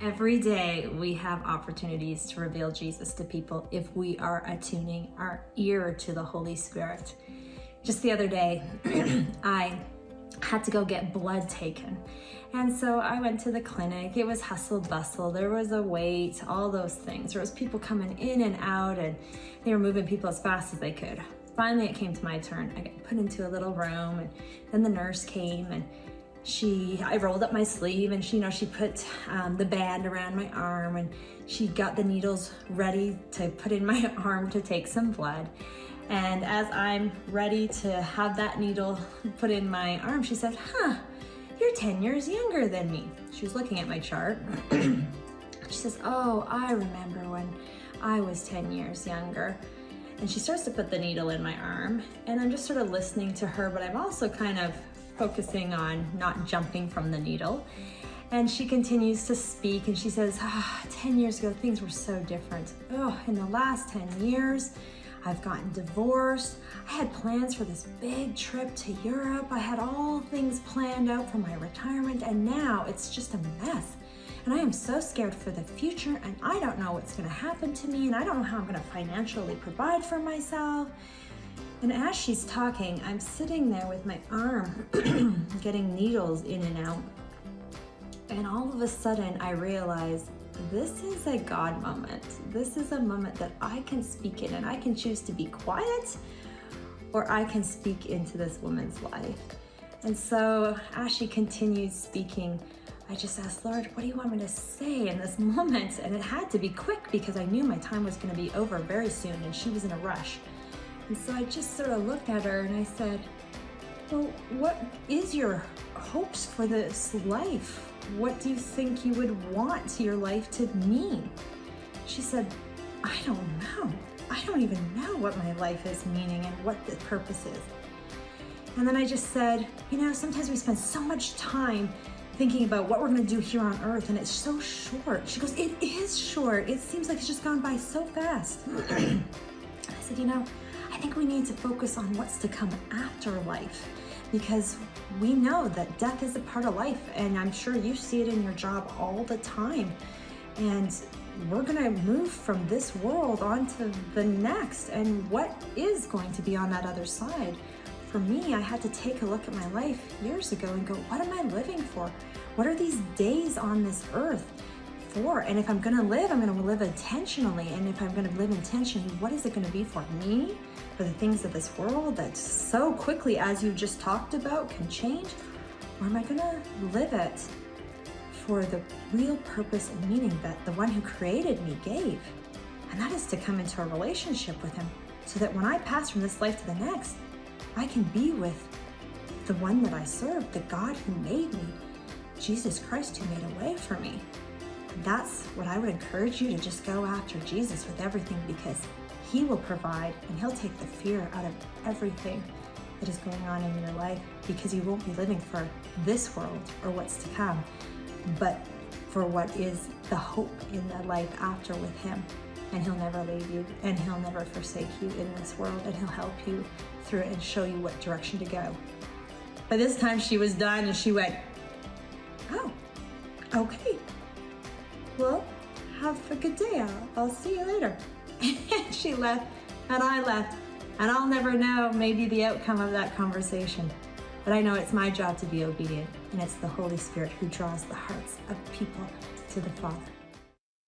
Every day we have opportunities to reveal Jesus to people if we are attuning our ear to the Holy Spirit. Just the other day, I had to go get blood taken. And so I went to the clinic. It was hustle bustle. There was a wait, all those things. There was people coming in and out, and they were moving people as fast as they could. Finally, it came to my turn. I got put into a little room, and then the nurse came, and I rolled up my sleeve, and she put the band around my arm, and she got the needles ready to put in my arm to take some blood. And as I'm ready to have that needle put in my arm, she said, "You're 10 years younger than me." She was looking at my chart. She says, "Oh, I remember when I was 10 years younger." And she starts to put the needle in my arm, and I'm just sort of listening to her, but I'm also kind of focusing on not jumping from the needle. And she continues to speak, and she says, 10 years ago, things were so different. In the last 10 years, I've gotten divorced. I had plans for this big trip to Europe. I had all things planned out for my retirement, and now it's just a mess. And I am so scared for the future, and I don't know what's gonna happen to me, and I don't know how I'm gonna financially provide for myself. And as she's talking, I'm sitting there with my arm getting needles in and out. And all of a sudden I realize this is a God moment. This is a moment that I can speak in, and I can choose to be quiet, or I can speak into this woman's life. And so as she continued speaking, I just asked, "Lord, what do you want me to say in this moment?" And it had to be quick because I knew my time was going to be over very soon, and she was in a rush. And so I just sort of looked at her and I said, "Well, what is your hopes for this life? What do you think you would want your life to mean?" She said, "I don't know. I don't even know what my life is meaning and what the purpose is." And then I just said, sometimes we spend so much time thinking about what we're going to do here on earth, and it's so short. She goes, "It is short. It seems like it's just gone by so fast." I said, I think we need to focus on what's to come after life, because we know that death is a part of life, and I'm sure you see it in your job all the time. And we're going to move from this world onto the next, and what is going to be on that other side? For me, I had to take a look at my life years ago and go, what am I living for? What are these days on this earth for? And if I'm going to live, I'm going to live intentionally. And if I'm going to live intentionally, what is it going to be for me? For the things of this world that so quickly, as you just talked about, can change? Or am I going to live it for the real purpose and meaning that the one who created me gave? And that is to come into a relationship with him, so that when I pass from this life to the next, I can be with the one that I serve, the God who made me, Jesus Christ, who made a way for me. And that's what I would encourage you to just go after Jesus with everything, because he will provide, and he'll take the fear out of everything that is going on in your life, because you won't be living for this world or what's to come, but for what is the hope in the life after with him. And he'll never leave you, and he'll never forsake you in this world, and he'll help you through it and show you what direction to go. By this time she was done, and she went, "Oh, okay. Well, have a good day. I'll see you later." And she left, and I left, and I'll never know maybe the outcome of that conversation. But I know it's my job to be obedient, and it's the Holy Spirit who draws the hearts of people to the Father.